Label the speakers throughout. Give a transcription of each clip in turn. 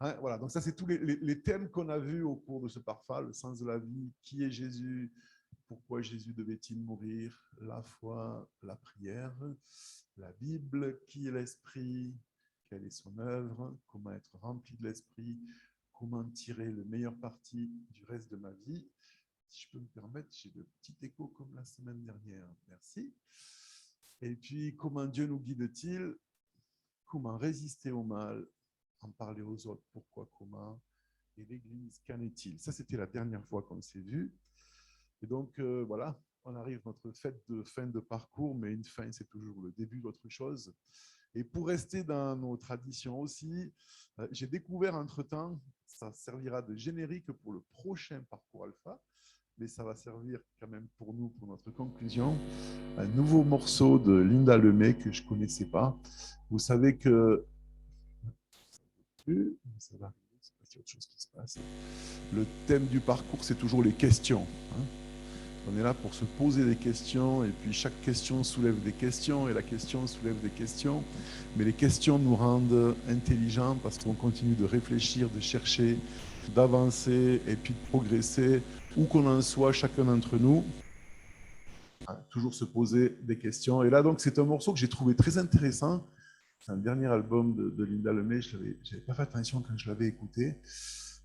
Speaker 1: Hein, voilà, donc ça, c'est tous les thèmes qu'on a vus au cours de ce parfum, le sens de la vie, qui est Jésus, pourquoi Jésus devait-il mourir, la foi, la prière, la Bible, qui est l'Esprit, quelle est son œuvre, comment être rempli de l'Esprit, comment tirer le meilleur parti du reste de ma vie. Si je peux me permettre, j'ai de petits échos comme la semaine dernière. Merci. Et puis, comment Dieu nous guide-t-il? Comment résister au mal? En parler aux autres, pourquoi, comment? Et l'Église, qu'en est-il? Ça, c'était la dernière fois qu'on s'est vu. Et donc, voilà, on arrive à notre fête de fin de parcours, mais une fin, c'est toujours le début d'autre chose. Et pour rester dans nos traditions aussi, j'ai découvert entre-temps, ça servira de générique pour le prochain parcours alpha, mais ça va servir quand même pour nous, pour notre conclusion, un nouveau morceau de Linda Lemay que je ne connaissais pas. Vous savez que... Ça va, c'est autre chose qui se passe. Le thème du parcours, c'est toujours les questions. Hein. On est là pour se poser des questions, et puis chaque question soulève des questions, et la question soulève des questions. Mais les questions nous rendent intelligents parce qu'on continue de réfléchir, de chercher, d'avancer, et puis de progresser, où qu'on en soit, chacun d'entre nous. Toujours se poser des questions. Et là, donc, c'est un morceau que j'ai trouvé très intéressant. C'est un dernier album de Linda Lemay. Je n'avais pas fait attention quand je l'avais écouté.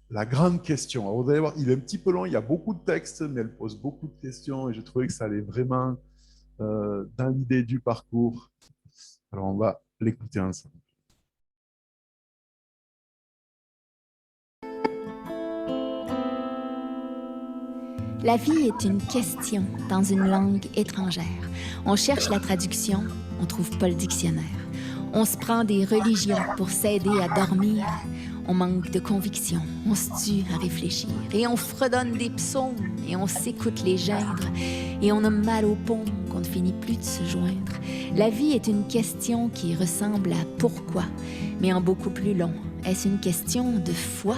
Speaker 1: La grande question. Alors, vous allez voir, il est un petit peu long, il y a beaucoup de textes, mais elle pose beaucoup de questions et j'ai trouvé que ça allait vraiment dans l'idée du parcours. Alors, on va l'écouter ensemble.
Speaker 2: La vie est une question dans une langue étrangère. On cherche la traduction, on trouve pas le dictionnaire. On se prend des religions pour s'aider à dormir. On manque de conviction, on se tue à réfléchir. Et on fredonne des psaumes et on s'écoute les geindre. Et on a mal aux paumes qu'on ne finit plus de se joindre. La vie est une question qui ressemble à pourquoi, mais en beaucoup plus long. Est-ce une question de foi?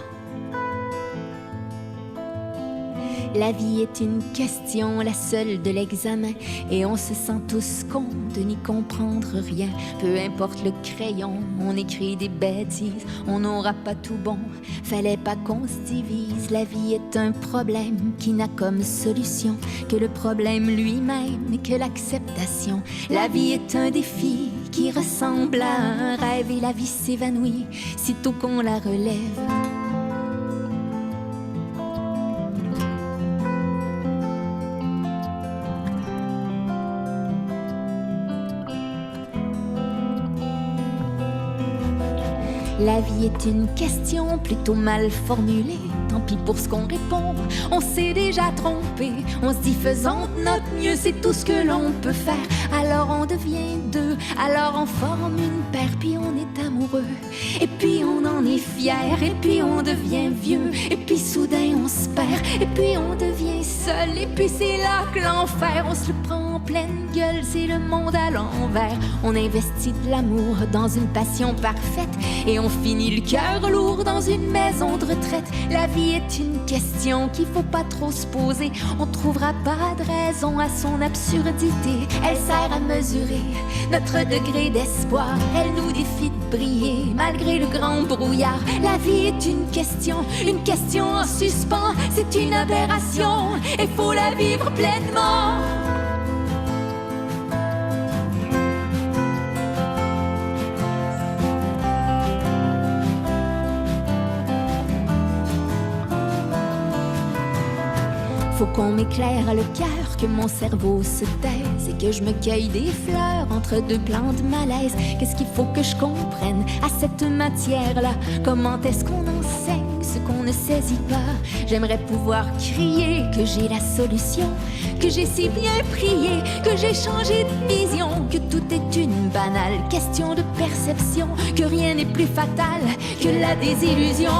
Speaker 2: La vie est une question, la seule de l'examen, et on se sent tous cons de n'y comprendre rien. Peu importe le crayon, on écrit des bêtises, on n'aura pas tout bon, fallait pas qu'on se divise. La vie est un problème qui n'a comme solution que le problème lui-même et que l'acceptation. La vie est un défi qui ressemble à un rêve et la vie s'évanouit sitôt qu'on la relève. La vie est une question plutôt mal formulée. Tant pis pour ce qu'on répond, on s'est déjà trompé. On se dit faisons de notre mieux, c'est tout ce que l'on peut faire. Alors on devient deux, alors on forme une paire, puis on est amoureux. Et puis on en est fier, et puis on devient vieux. Et puis soudain on se perd, et puis on devient seul. Et puis c'est là que l'enfer, on se le prend en pleine gueule. C'est le monde à l'envers. On investit de l'amour dans une passion parfaite, et on finit le cœur lourd dans une maison de retraite. La vie est une question qu'il faut pas trop se poser. On trouvera pas de raison à son absurdité. Elle sert à mesurer notre degré d'espoir. Elle nous défie de briller malgré le grand brouillard. La vie est une question en suspens. C'est une aberration et faut la vivre pleinement. Faut qu'on m'éclaire le cœur, que mon cerveau se taise et que je me cueille des fleurs entre deux plans de malaise. Qu'est-ce qu'il faut que je comprenne à cette matière-là? Comment est-ce qu'on enseigne ce qu'on ne saisit pas? J'aimerais pouvoir crier que j'ai la solution, que j'ai si bien prié, que j'ai changé de vision, que tout est une banale question de perception, que rien n'est plus fatal que la désillusion.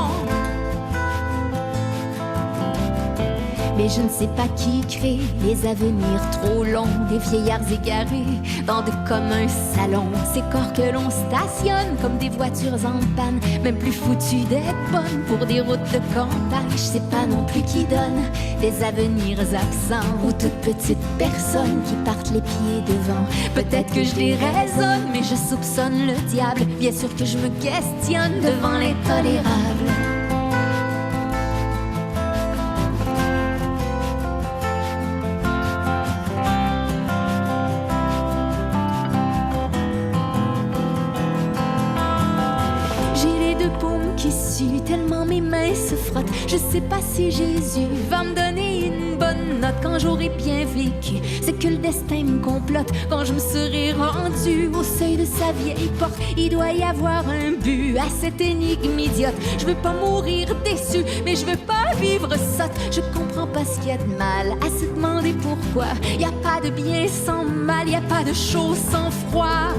Speaker 2: Mais je ne sais pas qui crée les avenirs trop longs des vieillards égarés dans de communs salons. Ces corps que l'on stationne comme des voitures en panne, même plus foutues d'être bonnes pour des routes de campagne. Je sais pas non plus qui donne des avenirs absents ou toutes petites personnes qui partent les pieds devant. Peut-être que je les raisonne, mais je soupçonne le diable. Bien sûr que je me questionne devant l'intolérable. Tellement mes mains se frottent, je sais pas si Jésus va me donner une bonne note quand j'aurai bien vécu. C'est que le destin me complote quand je me serai rendu au seuil de sa vieille porte. Il doit y avoir un but à cette énigme idiote. Je veux pas mourir déçu, mais je veux pas vivre sotte. Je comprends pas ce qu'il y a de mal à se demander pourquoi. Y a pas de bien sans mal, y a pas de chaud sans froid.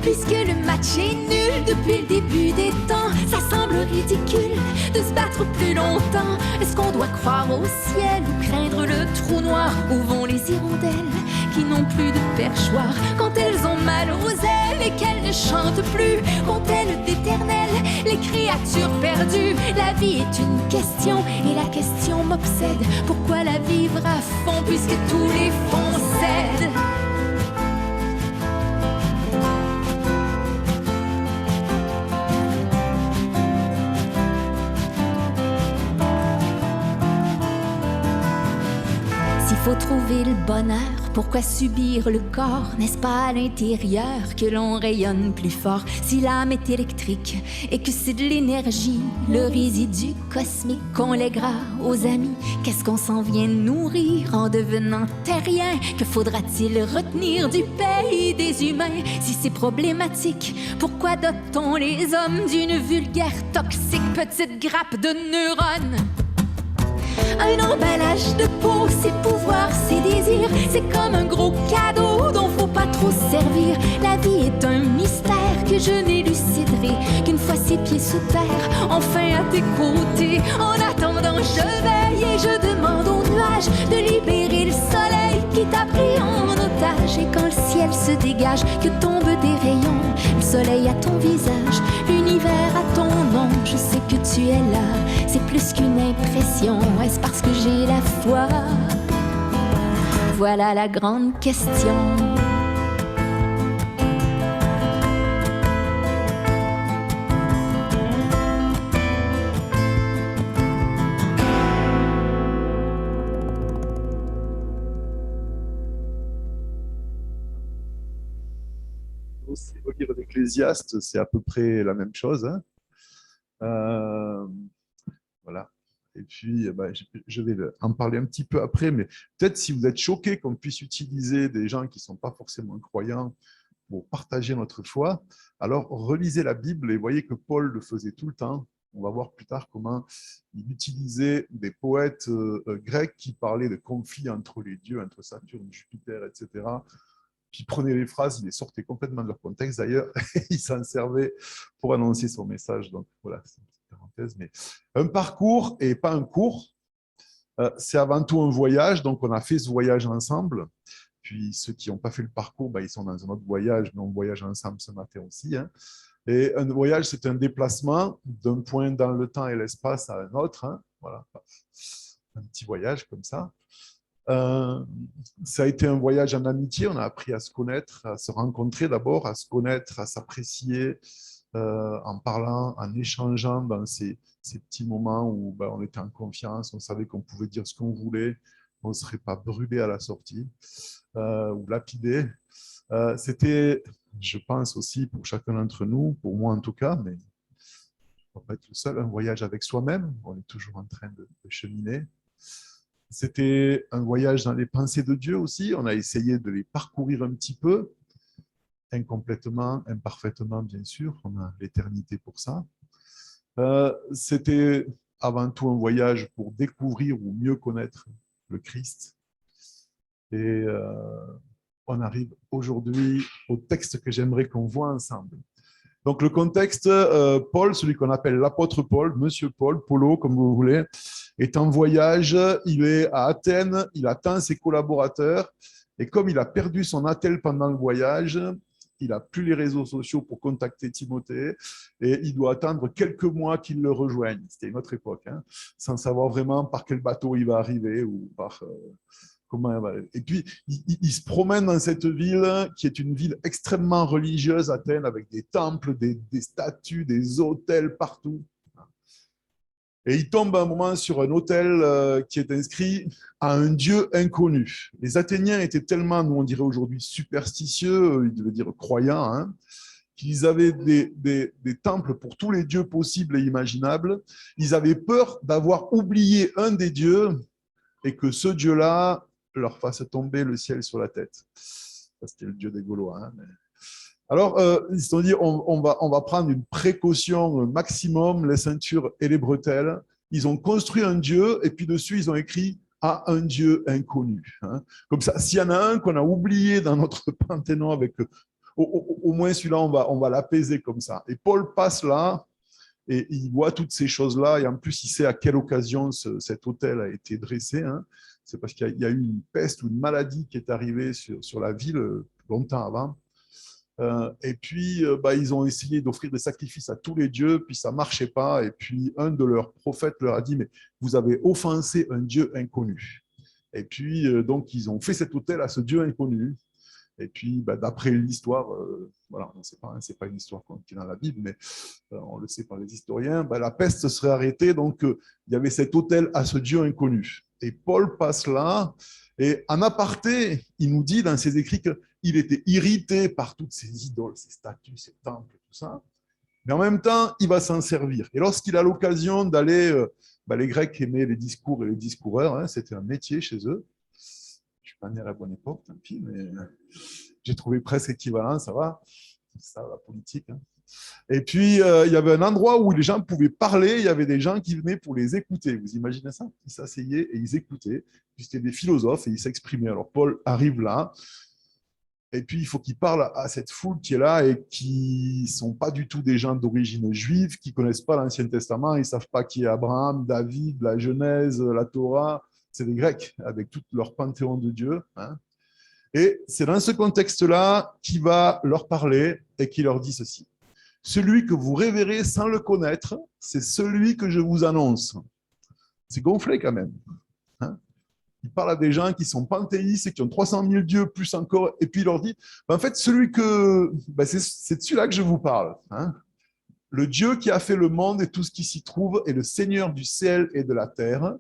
Speaker 2: Puisque le match est nul depuis le début des temps, ça semble ridicule de se battre plus longtemps. Est-ce qu'on doit croire au ciel ou craindre le trou noir? Où vont les hirondelles qui n'ont plus de perchoir quand elles ont mal aux ailes et qu'elles ne chantent plus? Qu'ont-elles d'éternel les créatures perdues? La vie est une question et la question m'obsède. Pourquoi la vivre à fond puisque tous les fonds cèdent? Faut trouver le bonheur, pourquoi subir le corps? N'est-ce pas à l'intérieur que l'on rayonne plus fort? Si l'âme est électrique et que c'est de l'énergie, le résidu cosmique qu'on lèguera aux amis, qu'est-ce qu'on s'en vient nourrir en devenant terrien? Que faudra-t-il retenir du pays des humains? Si c'est problématique, pourquoi dote-t-on les hommes d'une vulgaire toxique petite grappe de neurones? Un emballage de peau, ses pouvoirs, ses désirs, c'est comme un gros cadeau dont faut pas trop se servir. La vie est un mystère que je n'éluciderai qu'une fois ses pieds sous terre, enfin à tes côtés. En attendant, je veille et je demande aux nuages de libérer le soleil qui t'a pris en otage. Et quand le ciel se dégage, que tombent des rayons, le soleil à ton visage, l'univers à ton nom. Je sais que tu es là, c'est plus qu'une impression. Est-ce parce que j'ai la foi? Voilà la grande question.
Speaker 1: Au livre d'Ecclésiaste, c'est à peu près la même chose. Hein. Voilà. Et puis, je vais en parler un petit peu après, mais peut-être si vous êtes choqués qu'on puisse utiliser des gens qui ne sont pas forcément croyants pour partager notre foi, alors relisez la Bible et voyez que Paul le faisait tout le temps. On va voir plus tard comment il utilisait des poètes grecs qui parlaient de conflits entre les dieux, entre Saturne, Jupiter, etc., qui prenaient les phrases, il les sortait complètement de leur contexte d'ailleurs, et il s'en servait pour annoncer son message. Donc voilà, c'est une petite parenthèse. Mais un parcours et pas un cours, c'est avant tout un voyage. Donc on a fait ce voyage ensemble. Puis ceux qui n'ont pas fait le parcours, ils sont dans un autre voyage, mais on voyage ensemble ce matin aussi. Hein. Et un voyage, c'est un déplacement d'un point dans le temps et l'espace à un autre. Hein. Voilà, un petit voyage comme ça. Ça a été un voyage en amitié, on a appris à se connaître, à se rencontrer d'abord, à se connaître, à s'apprécier en parlant, en échangeant dans ces petits moments où on était en confiance, on savait qu'on pouvait dire ce qu'on voulait, on ne serait pas brûlé à la sortie ou lapidé. C'était, je pense aussi pour chacun d'entre nous, pour moi en tout cas, mais on ne va pas être le seul, un voyage avec soi-même, on est toujours en train de cheminer. C'était un voyage dans les pensées de Dieu aussi. On a essayé de les parcourir un petit peu, incomplètement, imparfaitement, bien sûr. On a l'éternité pour ça. C'était avant tout un voyage pour découvrir ou mieux connaître le Christ. Et on arrive aujourd'hui au texte que j'aimerais qu'on voit ensemble. Donc, le contexte, Paul, celui qu'on appelle l'apôtre Paul, Monsieur Paul, Polo, comme vous voulez, est en voyage. Il est à Athènes, il attend ses collaborateurs. Et comme il a perdu son attel pendant le voyage, il n'a plus les réseaux sociaux pour contacter Timothée et il doit attendre quelques mois qu'il le rejoigne. C'était une autre époque, hein, sans savoir vraiment par quel bateau il va arriver ou par comment il va arriver. Et puis, il se promène dans cette ville qui est une ville extrêmement religieuse, Athènes, avec des temples, des statues, des hôtels partout. Et il tombe à un moment sur un hôtel qui est inscrit à un dieu inconnu. Les Athéniens étaient tellement, nous on dirait aujourd'hui, superstitieux, ils devaient dire croyants, hein, qu'ils avaient des temples pour tous les dieux possibles et imaginables. Ils avaient peur d'avoir oublié un des dieux et que ce dieu-là leur fasse tomber le ciel sur la tête. Ça, c'était le dieu des Gaulois. Hein, mais... Alors, ils se sont dit, on va prendre une précaution maximum, les ceintures et les bretelles. Ils ont construit un dieu et puis dessus, ils ont écrit « à un dieu inconnu ». Hein. Comme ça, s'il y en a un qu'on a oublié dans notre panthéon, avec, au moins celui-là, on va l'apaiser comme ça. Et Paul passe là et il voit toutes ces choses-là et en plus, il sait à quelle occasion cet autel a été dressé. Hein. C'est parce qu'il y a eu une peste ou une maladie qui est arrivée sur la ville longtemps avant. Et puis, ils ont essayé d'offrir des sacrifices à tous les dieux, puis ça ne marchait pas. Et puis, un de leurs prophètes leur a dit, mais vous avez offensé un dieu inconnu. Et puis, donc, ils ont fait cet autel à ce dieu inconnu. Et puis, d'après l'histoire, voilà, c'est pas une histoire qui est dans la Bible, mais on le sait par les historiens, la peste serait arrêtée. Donc, il y avait cet autel à ce dieu inconnu. Et Paul passe là, et en aparté, il nous dit dans ses écrits qu'il était irrité par toutes ces idoles, ces statues, ces temples, tout ça. Mais en même temps, il va s'en servir. Et lorsqu'il a l'occasion d'aller, les Grecs aimaient les discours et les discoureurs, hein, c'était un métier chez eux. Je suis pas né à la bonne époque, tant pis, mais j'ai trouvé presque équivalent, ça va. C'est ça, la politique. Hein. Et puis, il y avait un endroit où les gens pouvaient parler, il y avait des gens qui venaient pour les écouter. Vous imaginez ça? Ils s'asseyaient et ils écoutaient. C'était des philosophes et ils s'exprimaient. Alors, Paul arrive là, et puis il faut qu'il parle à cette foule qui est là et qui ne sont pas du tout des gens d'origine juive, qui ne connaissent pas l'Ancien Testament, ils ne savent pas qui est Abraham, David, la Genèse, la Torah. C'est des Grecs avec tout leur panthéon de Dieu. Hein. Et c'est dans ce contexte-là qu'il va leur parler et qu'il leur dit ceci. Celui que vous révérez sans le connaître, c'est celui que je vous annonce. C'est gonflé quand même. Hein. Il parle à des gens qui sont panthéistes et qui ont 300 000 dieux, plus encore, et puis il leur dit, en fait, c'est de celui-là que je vous parle. Hein. Le Dieu qui a fait le monde et tout ce qui s'y trouve est le Seigneur du ciel et de la terre,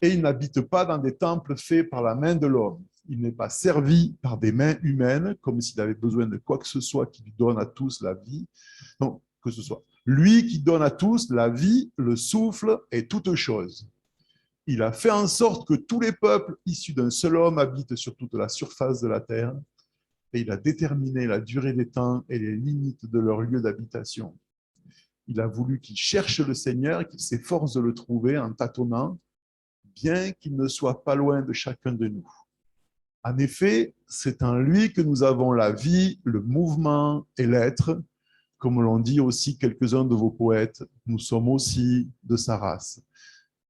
Speaker 1: et il n'habite pas dans des temples faits par la main de l'homme. Il n'est pas servi par des mains humaines, comme s'il avait besoin de quoi que ce soit qui lui donne à tous la vie. Non, que ce soit. Lui qui donne à tous la vie, le souffle et toute chose. Il a fait en sorte que tous les peuples issus d'un seul homme habitent sur toute la surface de la terre, et il a déterminé la durée des temps et les limites de leur lieu d'habitation. Il a voulu qu'ils cherchent le Seigneur et qu'ils s'efforcent de le trouver en tâtonnant, bien qu'il ne soit pas loin de chacun de nous. En effet, c'est en lui que nous avons la vie, le mouvement et l'être, comme l'ont dit aussi quelques-uns de vos poètes, nous sommes aussi de sa race.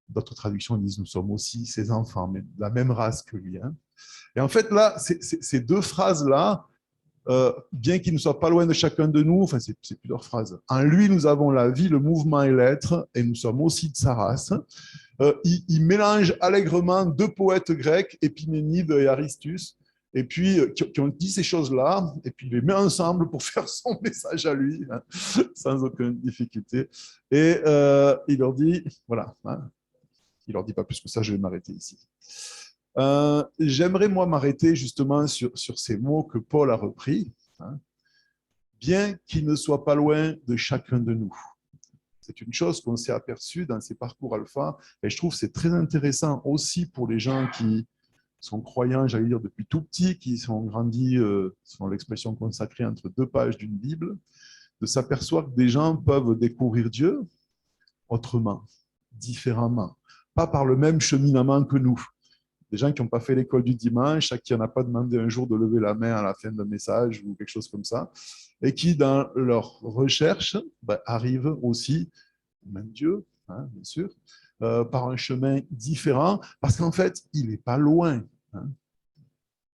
Speaker 1: D'autres traductions disent nous sommes aussi ses enfants, mais de la même race que lui. Hein. Et en fait, là, ces deux phrases-là, bien qu'il ne soit pas loin de chacun de nous, enfin, c'est plusieurs phrases. En lui, nous avons la vie, le mouvement et l'être, et nous sommes aussi de sa race. Il mélange allègrement deux poètes grecs, Épiménide et Aristus, et puis qui ont dit ces choses-là, et puis il les met ensemble pour faire son message à lui, hein, sans aucune difficulté. Et il leur dit, voilà, hein, il leur dit pas plus que ça, je vais m'arrêter ici. J'aimerais, moi, m'arrêter justement sur ces mots que Paul a repris, hein, bien qu'il ne soit pas loin de chacun de nous. C'est une chose qu'on s'est aperçue dans ces parcours alpha, et je trouve que c'est très intéressant aussi pour les gens qui sont croyants, j'allais dire depuis tout petit, qui sont grandis, selon l'expression consacrée, entre deux pages d'une Bible, de s'apercevoir que des gens peuvent découvrir Dieu autrement, différemment, pas par le même cheminement que nous. Des gens qui n'ont pas fait l'école du dimanche, à qui on n'a pas demandé un jour de lever la main à la fin d'un message ou quelque chose comme ça. et qui, dans leur recherche, arrivent aussi, même Dieu, hein, bien sûr, par un chemin différent, parce qu'en fait, il n'est pas loin. Hein.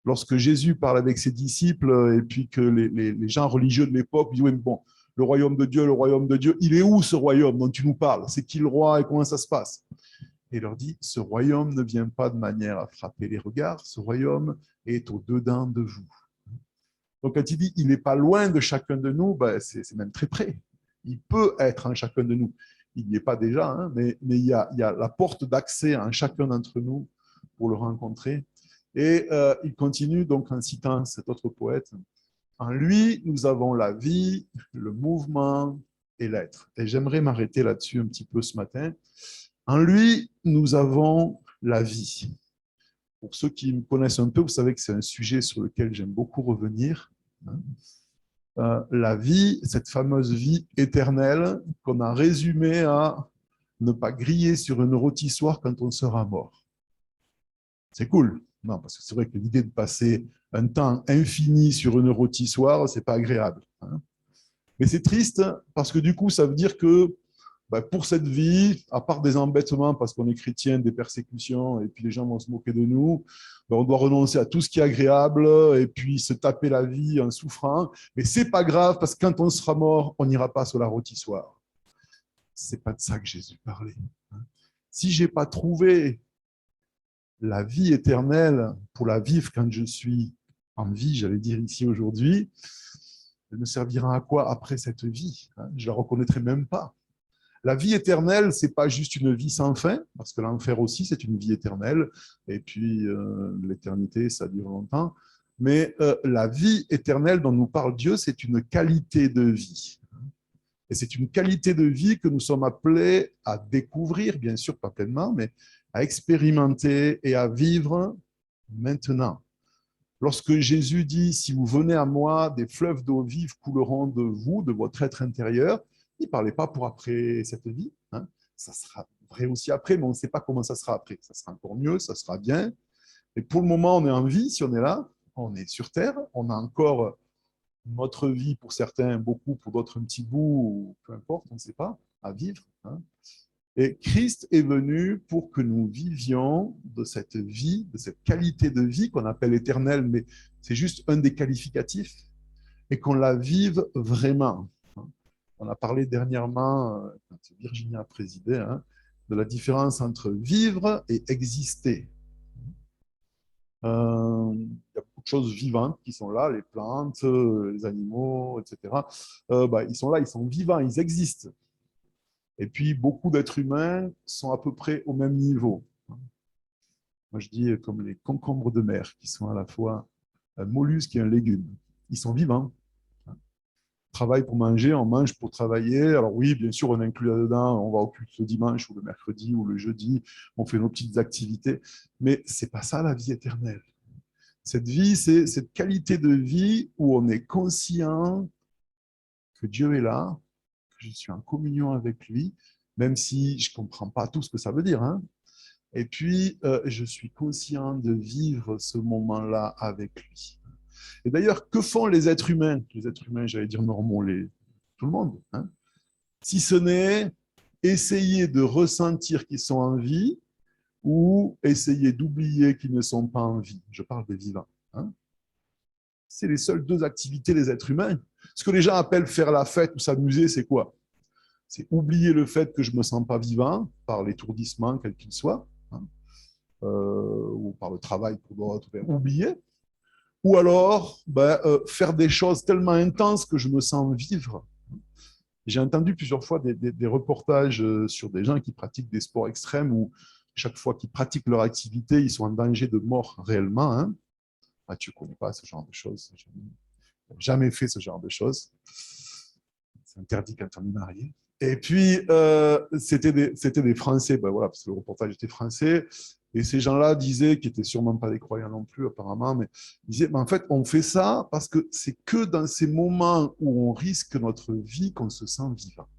Speaker 1: Lorsque Jésus parle avec ses disciples et puis que les gens religieux de l'époque disent « Oui, mais bon, le royaume de Dieu, il est où ce royaume dont tu nous parles? C'est qui le roi et comment ça se passe ?» Et il leur dit « Ce royaume ne vient pas de manière à frapper les regards, ce royaume est au-dedans de vous. » Donc quand il dit « Il n'est pas loin de chacun de nous », c'est même très près. Il peut être en chacun de nous. Il n'y est pas déjà, hein, mais il y a la porte d'accès en chacun d'entre nous pour le rencontrer. Et il continue donc en citant cet autre poète. En lui, nous avons la vie, le mouvement et l'être. Et j'aimerais m'arrêter là-dessus un petit peu ce matin. En lui, nous avons la vie. Pour ceux qui me connaissent un peu, vous savez que c'est un sujet sur lequel j'aime beaucoup revenir. La vie, cette fameuse vie éternelle qu'on a résumée à ne pas griller sur une rôtissoire quand on sera mort. C'est cool. Non, parce que c'est vrai que l'idée de passer un temps infini sur une rôtissoire, c'est pas agréable. Hein. Mais c'est triste parce que du coup, ça veut dire que pour cette vie, à part des embêtements parce qu'on est chrétien, des persécutions, et puis les gens vont se moquer de nous, on doit renoncer à tout ce qui est agréable et puis se taper la vie en souffrant. Mais c'est pas grave parce que quand on sera mort, on n'ira pas sur la rôtissoire. C'est pas de ça que Jésus parlait. Hein. Si j'ai pas trouvé la vie éternelle pour la vivre quand je suis en vie, j'allais dire ici aujourd'hui, elle me servira à quoi après cette vie? Je ne la reconnaîtrai même pas. La vie éternelle, ce n'est pas juste une vie sans fin, parce que l'enfer aussi, c'est une vie éternelle, et puis l'éternité, ça dure longtemps, mais la vie éternelle dont nous parle Dieu, c'est une qualité de vie. Et c'est une qualité de vie que nous sommes appelés à découvrir, bien sûr, pas pleinement, mais à expérimenter et à vivre maintenant. Lorsque Jésus dit « Si vous venez à moi, des fleuves d'eau vive couleront de vous, de votre être intérieur », il ne parlait pas pour après cette vie. Hein. Ça sera vrai aussi après, mais on ne sait pas comment ça sera après. Ça sera encore mieux, ça sera bien. Et pour le moment, on est en vie, si on est là, on est sur Terre, on a encore notre vie pour certains, beaucoup, pour d'autres un petit bout, peu importe, on ne sait pas, à vivre. Hein. Et Christ est venu pour que nous vivions de cette vie, de cette qualité de vie qu'on appelle éternelle, mais c'est juste un des qualificatifs, et qu'on la vive vraiment. On a parlé dernièrement, quand Virginie a présidé, hein, de la différence entre vivre et exister. Il y a beaucoup de choses vivantes qui sont là, les plantes, les animaux, etc. Ils sont là, ils sont vivants, ils existent. Et puis, beaucoup d'êtres humains sont à peu près au même niveau. Moi, je dis comme les concombres de mer, qui sont à la fois un mollusque et un légume. Ils sont vivants. On travaille pour manger, on mange pour travailler. Alors oui, bien sûr, on inclut là-dedans, on va au culte le dimanche ou le mercredi ou le jeudi, on fait nos petites activités. Mais ce n'est pas ça la vie éternelle. Cette vie, c'est cette qualité de vie où on est conscient que Dieu est là, je suis en communion avec lui, même si je ne comprends pas tout ce que ça veut dire. Hein. Et puis, je suis conscient de vivre ce moment-là avec lui. Et d'ailleurs, que font les êtres humains? Les êtres humains, j'allais dire normaux, tout le monde. Hein. Si ce n'est essayer de ressentir qu'ils sont en vie ou essayer d'oublier qu'ils ne sont pas en vie. Je parle des vivants. Hein. C'est les seules deux activités des êtres humains. Ce que les gens appellent faire la fête ou s'amuser, c'est quoi? C'est oublier le fait que je ne me sens pas vivant par l'étourdissement, quel qu'il soit, hein, ou par le travail pour d'autres, oublier. Ou alors faire des choses tellement intenses que je me sens vivre. J'ai entendu plusieurs fois des reportages sur des gens qui pratiquent des sports extrêmes où chaque fois qu'ils pratiquent leur activité, ils sont en danger de mort réellement. Hein. Ah, tu ne connais pas ce genre de choses. Je n'ai jamais fait ce genre de choses. C'est interdit quand on est marié. Et puis, c'était des Français, voilà, parce que le reportage était français, et ces gens-là disaient, qui n'étaient sûrement pas des croyants non plus apparemment, mais ils disaient, en fait, on fait ça parce que c'est que dans ces moments où on risque notre vie qu'on se sent vivant.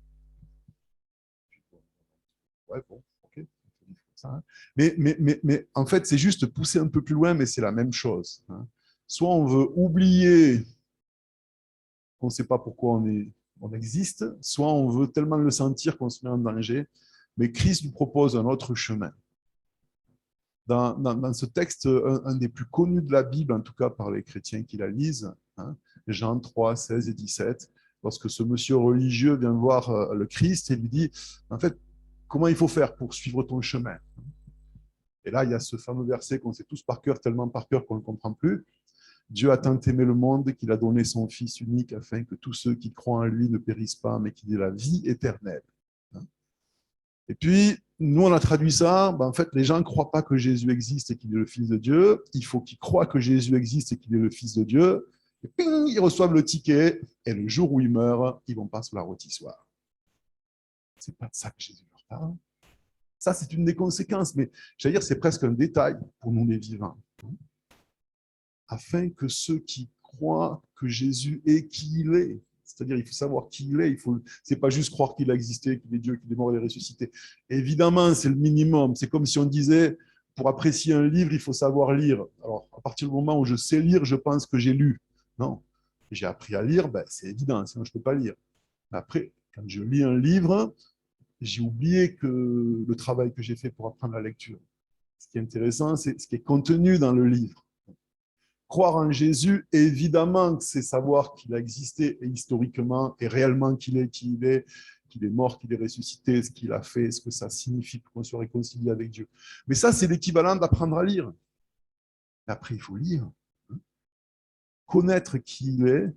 Speaker 1: Ouais, bon, ok. Hein. Mais en fait, c'est juste pousser un peu plus loin, mais c'est la même chose. Hein. Soit on veut oublier qu'on ne sait pas pourquoi on existe, soit on veut tellement le sentir qu'on se met en danger. Mais Christ nous propose un autre chemin. Dans ce texte, un des plus connus de la Bible, en tout cas par les chrétiens qui la lisent, hein, Jean 3, 16 et 17, lorsque ce monsieur religieux vient voir le Christ et lui dit, en fait, comment il faut faire pour suivre ton chemin? Et là, il y a ce fameux verset qu'on sait tous par cœur, tellement par cœur qu'on ne le comprend plus. Dieu a tant aimé le monde qu'il a donné son Fils unique afin que tous ceux qui croient en lui ne périssent pas, mais qu'il ait la vie éternelle. Et puis, nous, on a traduit ça, en fait, les gens ne croient pas que Jésus existe et qu'il est le Fils de Dieu. Il faut qu'ils croient que Jésus existe et qu'il est le Fils de Dieu. Et ping, ils reçoivent le ticket, et le jour où ils meurent, ils vont pas sur la rôtissoire. C'est pas de ça que Jésus leur parle. Ça, c'est une des conséquences, mais j'allais dire, c'est presque un détail pour nous les vivants. Afin que ceux qui croient que Jésus est qui il est, c'est-à-dire il faut savoir qui il est, c'est pas juste croire qu'il a existé, qu'il est Dieu, qu'il est mort et ressuscité. Évidemment, c'est le minimum. C'est comme si on disait, pour apprécier un livre, il faut savoir lire. Alors, à partir du moment où je sais lire, je pense que j'ai lu. Non, j'ai appris à lire, c'est évident, sinon je ne peux pas lire. Mais après, quand je lis un livre, j'ai oublié que le travail que j'ai fait pour apprendre la lecture. Ce qui est intéressant, c'est ce qui est contenu dans le livre. Croire en Jésus, évidemment, c'est savoir qu'il a existé et historiquement et réellement qu'il est qui il est, qu'il est mort, qu'il est ressuscité, ce qu'il a fait, ce que ça signifie pour qu'on soit réconcilié avec Dieu. Mais ça, c'est l'équivalent d'apprendre à lire. Et après, il faut lire, connaître qui il est,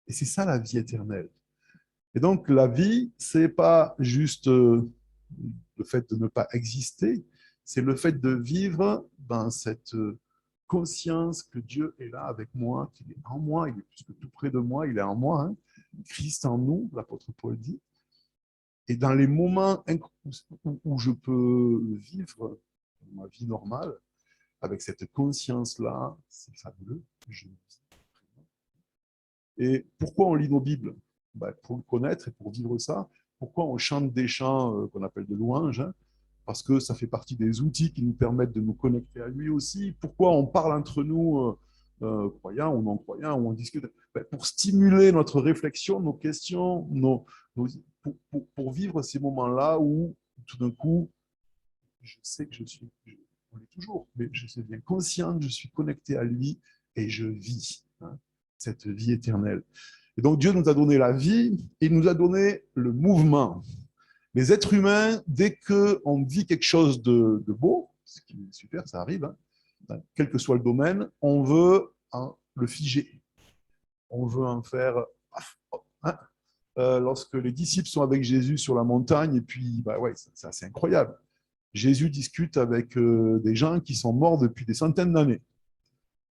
Speaker 1: et c'est ça la vie éternelle. Et donc, la vie, ce n'est pas juste le fait de ne pas exister, c'est le fait de vivre dans cette conscience que Dieu est là avec moi, qu'il est en moi, il est plus que tout près de moi, il est en moi, hein. Christ en nous, l'apôtre Paul dit. Et dans les moments où je peux vivre ma vie normale, avec cette conscience-là, c'est fabuleux. Je vis. Et pourquoi on lit nos Bibles? Pour le connaître et pour vivre ça. Pourquoi on chante des chants qu'on appelle de louanges, hein? Parce que ça fait partie des outils qui nous permettent de nous connecter à lui aussi. Pourquoi on parle entre nous, croyants ou non-croyants, où on discute? Pour stimuler notre réflexion, nos questions, pour vivre ces moments-là où, tout d'un coup, je sais que on l'est toujours, mais je suis bien conscient que je suis connecté à lui et je vis, hein, cette vie éternelle. Et donc, Dieu nous a donné la vie et il nous a donné le mouvement. Les êtres humains, dès qu'on vit quelque chose de beau, ce qui est super, ça arrive, hein, quel que soit le domaine, on veut le figer. On veut en faire... Hein, lorsque les disciples sont avec Jésus sur la montagne, et puis, ouais, c'est assez incroyable. Jésus discute avec des gens qui sont morts depuis des centaines d'années.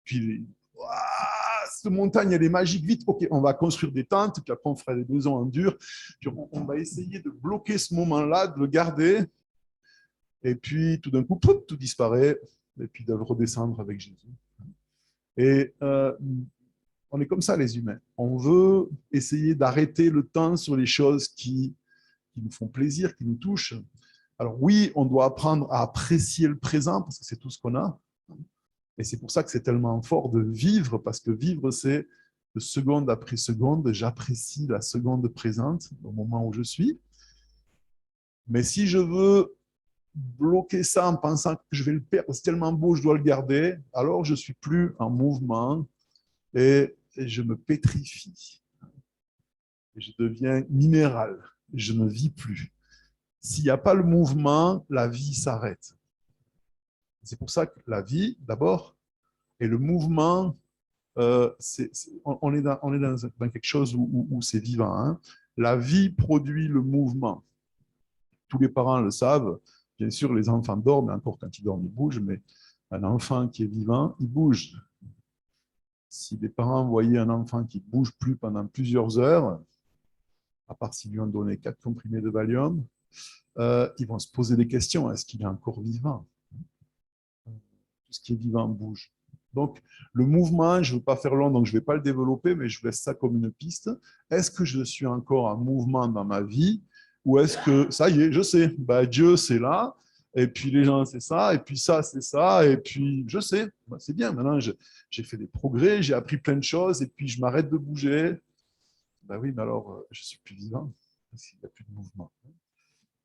Speaker 1: Puis, cette montagne, elle est magique, vite, ok, on va construire des tentes, puis après on fera des maisons en dur, puis on va essayer de bloquer ce moment-là, de le garder, et puis tout d'un coup, tout disparaît, et puis de redescendre avec Jésus. Et on est comme ça, les humains. On veut essayer d'arrêter le temps sur les choses qui nous font plaisir, qui nous touchent. Alors oui, on doit apprendre à apprécier le présent, parce que c'est tout ce qu'on a. Et c'est pour ça que c'est tellement fort de vivre, parce que vivre, c'est de seconde après seconde, j'apprécie la seconde présente au moment où je suis. Mais si je veux bloquer ça en pensant que je vais le perdre, c'est tellement beau, je dois le garder, alors je ne suis plus en mouvement et je me pétrifie. Et je deviens minéral, je ne vis plus. S'il n'y a pas le mouvement, la vie s'arrête. C'est pour ça que la vie, d'abord, et le mouvement, on est dans quelque chose où c'est vivant, hein. La vie produit le mouvement. Tous les parents le savent. Bien sûr, les enfants dorment, mais encore quand ils dorment, ils bougent, mais un enfant qui est vivant, il bouge. Si les parents voyaient un enfant qui ne bouge plus pendant plusieurs heures, à part s'ils lui ont donné 4 comprimés de Valium, ils vont se poser des questions. Est-ce qu'il est encore vivant? Tout ce qui est vivant bouge. Donc, le mouvement, je ne veux pas faire long, donc je ne vais pas le développer, mais je laisse ça comme une piste. Est-ce que je suis encore en mouvement dans ma vie? Ou est-ce que, ça y est, je sais, Dieu, c'est là, et puis les gens, c'est ça, et puis ça, c'est ça, et puis je sais, c'est bien, maintenant, j'ai fait des progrès, j'ai appris plein de choses, et puis je m'arrête de bouger. Ben oui, mais alors, je ne suis plus vivant, parce qu'il n'y a plus de mouvement.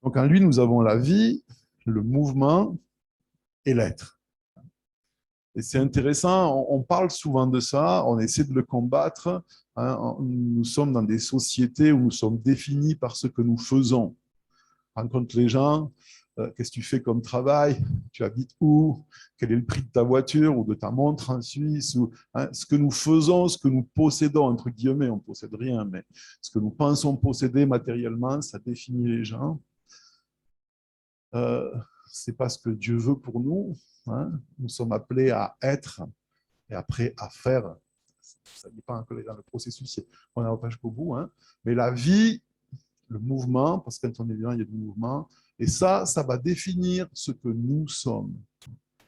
Speaker 1: Donc, en lui, nous avons la vie, le mouvement et l'être. Et c'est intéressant, on parle souvent de ça, on essaie de le combattre. Hein, nous sommes dans des sociétés où nous sommes définis par ce que nous faisons. On rencontre les gens, qu'est-ce que tu fais comme travail, tu habites où, quel est le prix de ta voiture ou de ta montre en Suisse, ou, hein, ce que nous faisons, ce que nous possédons, entre guillemets, on ne possède rien, mais ce que nous pensons posséder matériellement, ça définit les gens. C'est pas ce que Dieu veut pour nous. Hein. Nous sommes appelés à être et après à faire. Ça n'est pas encore dans le processus, on n'a pas jusqu'au bout. Hein. Mais la vie, le mouvement, parce que quand on est vivant, il y a du mouvement, et ça va définir ce que nous sommes,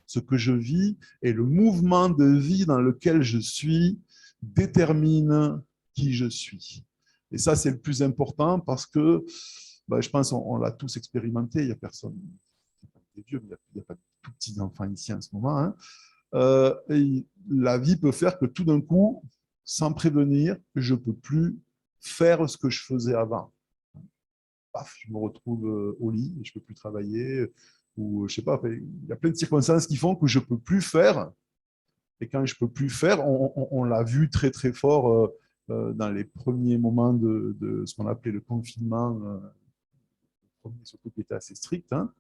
Speaker 1: ce que je vis, et le mouvement de vie dans lequel je suis détermine qui je suis. Et ça, c'est le plus important parce que je pense qu'on l'a tous expérimenté, il n'y a personne, des vieux, il n'y a pas de tout petits enfants ici en ce moment. Hein. Et la vie peut faire que tout d'un coup, sans prévenir, je ne peux plus faire ce que je faisais avant. Paf, je me retrouve au lit et je ne peux plus travailler. Ou je sais pas, il y a plein de circonstances qui font que je ne peux plus faire. Et quand je ne peux plus faire, on l'a vu très très fort dans les premiers moments de ce qu'on appelait le confinement, le premier surtout qui était assez strict. Hein.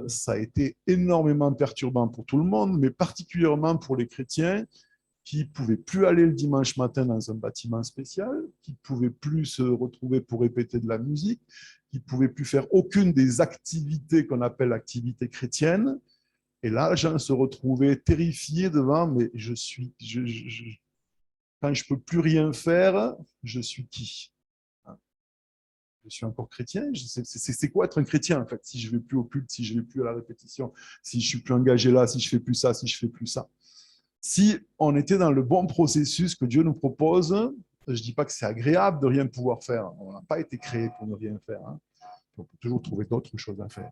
Speaker 1: Ça a été énormément perturbant pour tout le monde, mais particulièrement pour les chrétiens qui ne pouvaient plus aller le dimanche matin dans un bâtiment spécial, qui ne pouvaient plus se retrouver pour répéter de la musique, qui ne pouvaient plus faire aucune des activités qu'on appelle activités chrétiennes. Et là, les gens se retrouvaient terrifiés devant, mais quand je ne peux plus rien faire, je suis qui ? Je suis encore chrétien. C'est quoi être un chrétien, en fait, si je ne vais plus au culte, si je ne vais plus à la répétition, si je ne suis plus engagé là, si je ne fais plus ça, si je ne fais plus ça. Si on était dans le bon processus que Dieu nous propose, je ne dis pas que c'est agréable de rien pouvoir faire. On n'a pas été créé pour ne rien faire. Hein. On peut toujours trouver d'autres choses à faire.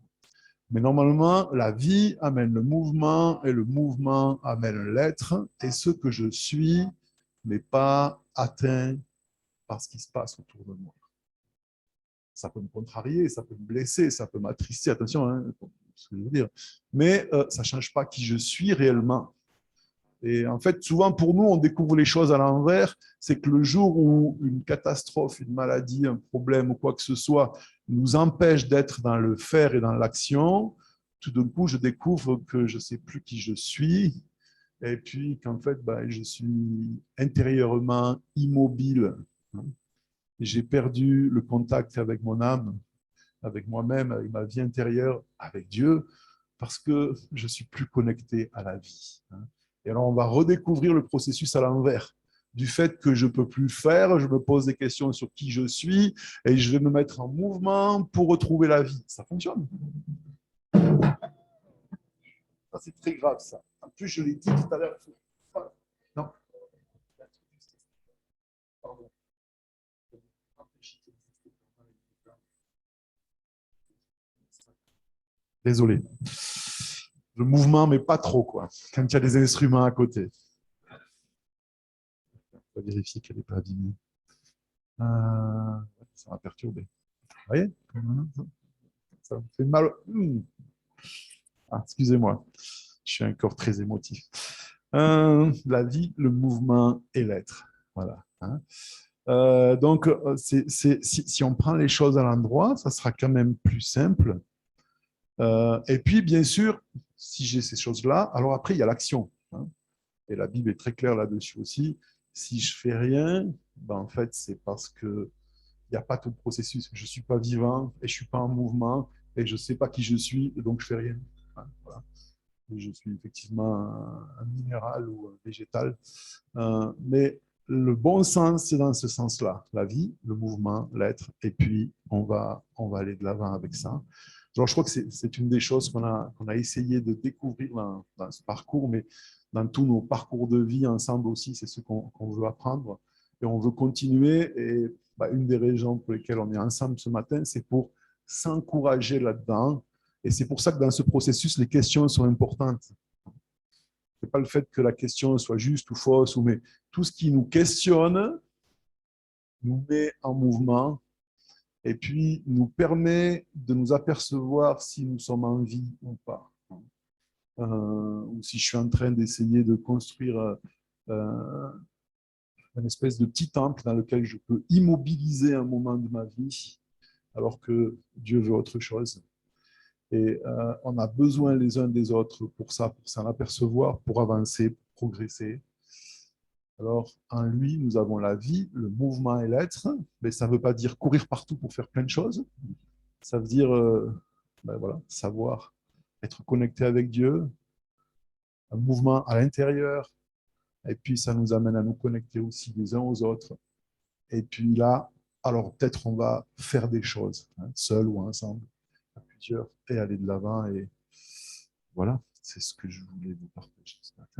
Speaker 1: Mais normalement, la vie amène le mouvement et le mouvement amène l'être. Et ce que je suis n'est pas atteint par ce qui se passe autour de moi. Ça peut me contrarier, ça peut me blesser, ça peut m'attrister. Attention, hein, ce que je veux dire. Mais ça ne change pas qui je suis réellement. Et en fait, souvent pour nous, on découvre les choses à l'envers. C'est que le jour où une catastrophe, une maladie, un problème ou quoi que ce soit nous empêche d'être dans le faire et dans l'action, tout d'un coup, je découvre que je ne sais plus qui je suis. Et puis qu'en fait, je suis intérieurement immobile. J'ai perdu le contact avec mon âme, avec moi-même, avec ma vie intérieure, avec Dieu, parce que je ne suis plus connecté à la vie. Et alors, on va redécouvrir le processus à l'envers. Du fait que je ne peux plus faire, je me pose des questions sur qui je suis et je vais me mettre en mouvement pour retrouver la vie. Ça fonctionne. Ça, c'est très grave, ça. En plus, je l'ai dit tout à l'heure. Non. Pardon. Désolé. Le mouvement, mais pas trop, quoi. Quand il y a des instruments à côté. On va vérifier qu'elle n'est pas abîmée. Ça m'a perturbé. Vous voyez ? Ça me fait mal. Ah, excusez-moi. Je suis encore très émotif. La vie, le mouvement et l'être. Voilà. Hein. Donc, si on prend les choses à l'endroit, ça sera quand même plus simple. Et puis, bien sûr, si j'ai ces choses-là, alors après, il y a l'action. Hein. Et la Bible est très claire là-dessus aussi. Si je fais rien, en fait, c'est parce qu'il n'y a pas tout le processus. Je ne suis pas vivant et je ne suis pas en mouvement et je ne sais pas qui je suis et donc je ne fais rien. Hein, voilà. Je suis effectivement un minéral ou un végétal. Mais le bon sens, c'est dans ce sens-là. La vie, le mouvement, l'être. Et puis, on va aller de l'avant avec ça. Alors, je crois que c'est une des choses qu'on a essayé de découvrir dans ce parcours, mais dans tous nos parcours de vie ensemble aussi, c'est ce qu'on veut apprendre et on veut continuer. Et une des raisons pour lesquelles on est ensemble ce matin, c'est pour s'encourager là-dedans. Et c'est pour ça que dans ce processus, les questions sont importantes. Ce n'est pas le fait que la question soit juste ou fausse, mais tout ce qui nous questionne, nous met en mouvement et puis nous permet de nous apercevoir si nous sommes en vie ou pas. Ou si je suis en train d'essayer de construire une espèce de petit temple dans lequel je peux immobiliser un moment de ma vie alors que Dieu veut autre chose. Et on a besoin les uns des autres pour ça, pour s'en apercevoir, pour avancer, pour progresser. Alors, en lui, nous avons la vie, le mouvement et l'être, mais ça ne veut pas dire courir partout pour faire plein de choses. Ça veut dire voilà, savoir être connecté avec Dieu, un mouvement à l'intérieur, et puis ça nous amène à nous connecter aussi les uns aux autres. Et puis là, alors peut-être on va faire des choses, seuls ou ensemble, à plusieurs, et aller de l'avant. Et voilà, c'est ce que je voulais vous partager ce matin.